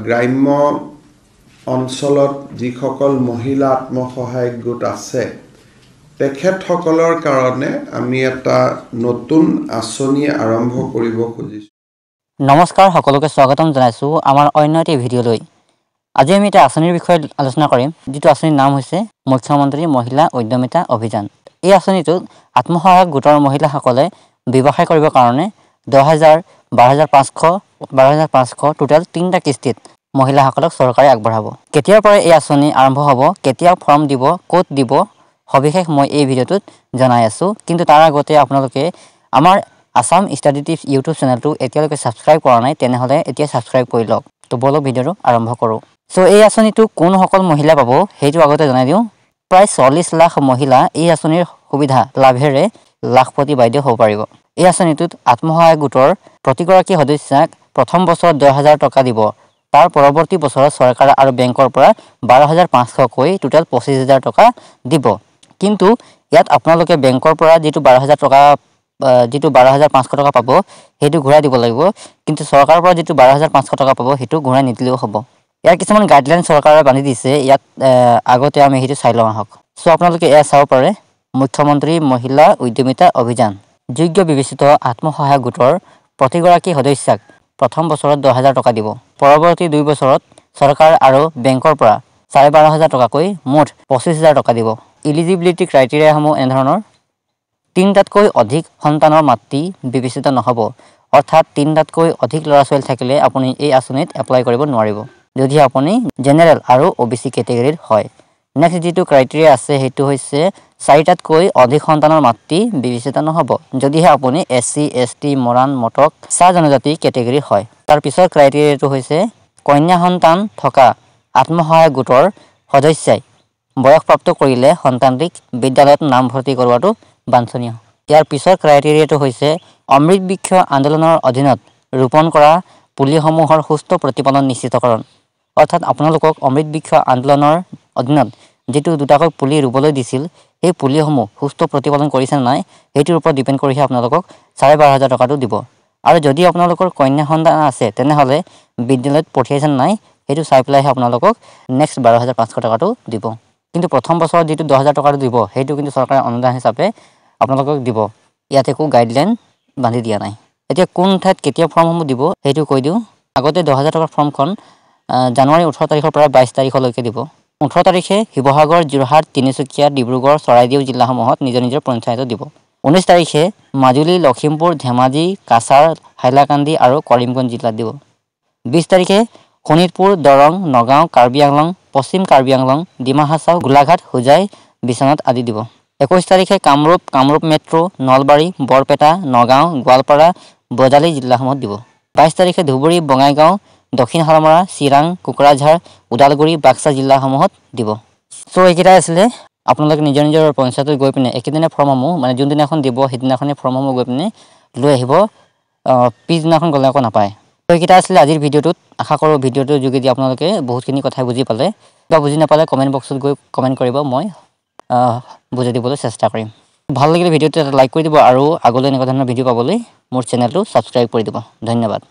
গ্ৰাম্য অঞ্চলত যিসকল মহিলা আত্মসহায়ক গোট আছে তেখেতসকলৰ কাৰণে আমি এটা নতুন আঁচনি আৰম্ভ কৰিব খুজিছোঁ। নমস্কাৰ, সকলোকে স্বাগতম জনাইছো আমাৰ অন্য এটা ভিডিঅ'লৈ। আজি আমি এটা আঁচনিৰ বিষয়ে আলোচনা কৰিম, যিটো আঁচনিৰ নাম হৈছে মুখ্যমন্ত্ৰী মহিলা উদ্যমিতা অভিযান। এই আঁচনিটোত আত্মসহায়ক গোটৰ মহিলাসকলে ব্যৱসায় কৰিবৰ কাৰণে 10,000, 12,500 টোটেল 3টা কিস্তিত মহিলাসকলক চৰকাৰে আগবঢ়াব। কেতিয়াৰ পৰা এই আঁচনি আৰম্ভ হ'ব, কেতিয়া ফৰ্ম দিব, ক'ত দিব, সবিশেষ মই এই ভিডিঅ'টোত জনাই আছো। কিন্তু তাৰ আগতে আপোনালোকে আমাৰ আসাম ষ্টাডি টিপছ ইউটিউব চেনেলটো এতিয়ালৈকে ছাবস্ক্ৰাইব কৰা নাই, তেনেহ'লে এতিয়া ছাবস্ক্ৰাইব কৰি লওক। তো বলক ভিডিঅ'টো আৰম্ভ কৰোঁ। চ' এই আঁচনিটো কোনসকল মহিলা পাব সেইটো আগতে জনাই দিওঁ। প্ৰায় 40 লাখ মহিলা এই আঁচনিৰ সুবিধা লাভেৰে লাখপতি বাইদেউ হ'ব পাৰিব। এই আঁচনিটোত আত্মসহায়ক গোটৰ প্ৰতিগৰাকী সদস্যাক প্ৰথম বছৰত 10,000 টকা দিব। তাৰ পৰৱৰ্তী বছৰত চৰকাৰ আৰু বেংকৰ পৰা 12,500কৈ টোটেল 25,000 টকা দিব। কিন্তু ইয়াত আপোনালোকে বেংকৰ পৰা যিটো 12,500 টকা পাব সেইটো ঘূৰাই দিব লাগিব। কিন্তু চৰকাৰৰ পৰা যিটো 12,500 টকা পাব সেইটো ঘূৰাই নিদিলেও হ'ব। ইয়াৰ কিছুমান গাইডলাইন চৰকাৰে বান্ধি দিছে, ইয়াত আগতে আমি সেইটো চাই লওঁ আহক। চ' আপোনালোকে এয়া চাব পাৰে, মুখ্যমন্ত্ৰী মহিলা উদ্যমিতা অভিযান। যোগ্য বিবেচিত আত্মসহায়ক গোটৰ প্ৰতিগৰাকী সদস্যাক প্ৰথম বছৰত 10,000 টকা দিব। পৰৱৰ্তী 2 বছৰত চৰকাৰ আৰু বেংকৰ পৰা 12,500 টকাকৈ মুঠ 25,000 টকা দিব। ইলিজিবিলিটি ক্ৰাইটেৰিয়াসমূহ এনেধৰণৰ: 3টাতকৈ অধিক সন্তানৰ মাতৃ বিবেচিত নহ'ব, অৰ্থাৎ 3টাতকৈ অধিক ল'ৰা ছোৱালী থাকিলে আপুনি এই আঁচনিত এপ্লাই কৰিব নোৱাৰিব, যদি আপুনি জেনেৰেল আৰু OBC কেটেগৰীৰ হয়। নেক্সট যিটো ক্ৰাইটেৰিয়া আছে সেইটো হৈছে 4টাতকৈ অধিক সন্তানৰ মাতৃ বিবেচিত নহ'ব, যদিহে আপুনি SC, ST, মৰাণ, মটক, চাহ জনজাতি কেটেগৰীৰ হয়। তাৰ পিছৰ ক্ৰাইটেৰিয়াটো হৈছে কন্যা সন্তান থকা আত্মসহায়ক গোটৰ সদস্যাই বয়সপ্ৰাপ্ত কৰিলে সন্তানটিক বিদ্যালয়ত নামভৰ্তি কৰোৱাটো বাঞ্ছনীয়। ইয়াৰ পিছৰ ক্ৰাইটেৰিয়াটো হৈছে অমৃত বৃক্ষ আন্দোলনৰ অধীনত ৰোপণ কৰা পুলিসমূহৰ সুস্থ প্ৰতিপালন নিশ্চিতকৰণ। অৰ্থাৎ আপোনালোকক অমৃত বৃক্ষ আন্দোলনৰ অধীনত যিটো 2টাকৈ পুলি ৰুবলৈ দিছিল, সেই পুলিসমূহ সুস্থ প্ৰতিপালন কৰিছে নে নাই সেইটোৰ ওপৰত ডিপেণ্ড কৰিহে আপোনালোকক 12,500 টকাটো দিব। আৰু যদি আপোনালোকৰ কন্যা সন্তান আছে তেনেহ'লে বিদ্যালয়ত পঠিয়াইছে নে নাই সেইটো চাই পেলাইহে আপোনালোকক নেক্সট 12,500 টকাটো দিব। কিন্তু প্ৰথম বছৰত যিটো 10,000 টকাটো দিব সেইটো কিন্তু চৰকাৰে অনুদান হিচাপে আপোনালোকক দিব। ইয়াত একো গাইডলাইন বান্ধি দিয়া নাই। এতিয়া কোন ঠাইত কেতিয়া ফৰ্মসমূহ দিব সেইটো কৈ দিওঁ। আগতে 10,000 টকাৰ ফৰ্মখন জানুৱাৰী 18 তাৰিখৰ পৰা 22 তাৰিখলৈকে দিব। 18 তাৰিখে শিৱসাগৰ, যোৰহাট, তিনিচুকীয়া, ডিব্ৰুগড়, চৰাইদেউ জিলাসমূহত নিজৰ নিজৰ পঞ্চায়তত দিব। 19 তাৰিখে মাজুলী, লখিমপুৰ, ধেমাজি, কাছাৰ, হাইলাকান্দি আৰু কৰিমগঞ্জ জিলাত দিব। 20 তাৰিখে শোণিতপুৰ, দৰং, নগাঁও, কাৰ্বি আংলং, পশ্চিম কাৰ্বি আংলং, ডিমা হাছাও, গোলাঘাট, হোজাই, বিশ্বনাথ আদি দিব। 21 তাৰিখে কামৰূপ, কামৰূপ মেট্ৰ', নলবাৰী, বৰপেটা, নগাঁও, গোৱালপাৰা, বজালী জিলাসমূহত দিব। 22 তাৰিখে ধুবুৰী, বঙাইগাঁও, দক্ষিণ শালমৰা, চিৰাং, কোকৰাঝাৰ, ওদালগুৰি, বাক্সা জিলাসমূহত দিব। চ' এইকেইটাই আছিলে। আপোনালোকে নিজৰ নিজৰ পঞ্চায়তত গৈ পিনে একেদিনে ফৰ্মসমূহ মানে যোনদিনাখন দিব সেইদিনাখনে ফৰ্মসমূহ গৈ পিনে লৈ আহিব, পিছদিনাখন গ'লে আকৌ নাপায়। ত' এইকেইটা আছিলে আজিৰ ভিডিঅ'টোত। আশা কৰোঁ ভিডিঅ'টোৰ যোগেদি আপোনালোকে বহুতখিনি কথা বুজি পালে। বা বুজি নাপালে কমেণ্ট বক্সত গৈ কমেণ্ট কৰিব, মই বুজাই দিবলৈ চেষ্টা কৰিম। ভাল লাগিলে ভিডিঅ'টো এটা লাইক কৰি দিব আৰু আগলৈ এনেকুৱা ধৰণৰ ভিডিঅ' পাবলৈ মোৰ চেনেলটো ছাবস্ক্ৰাইব কৰি দিব। ধন্যবাদ।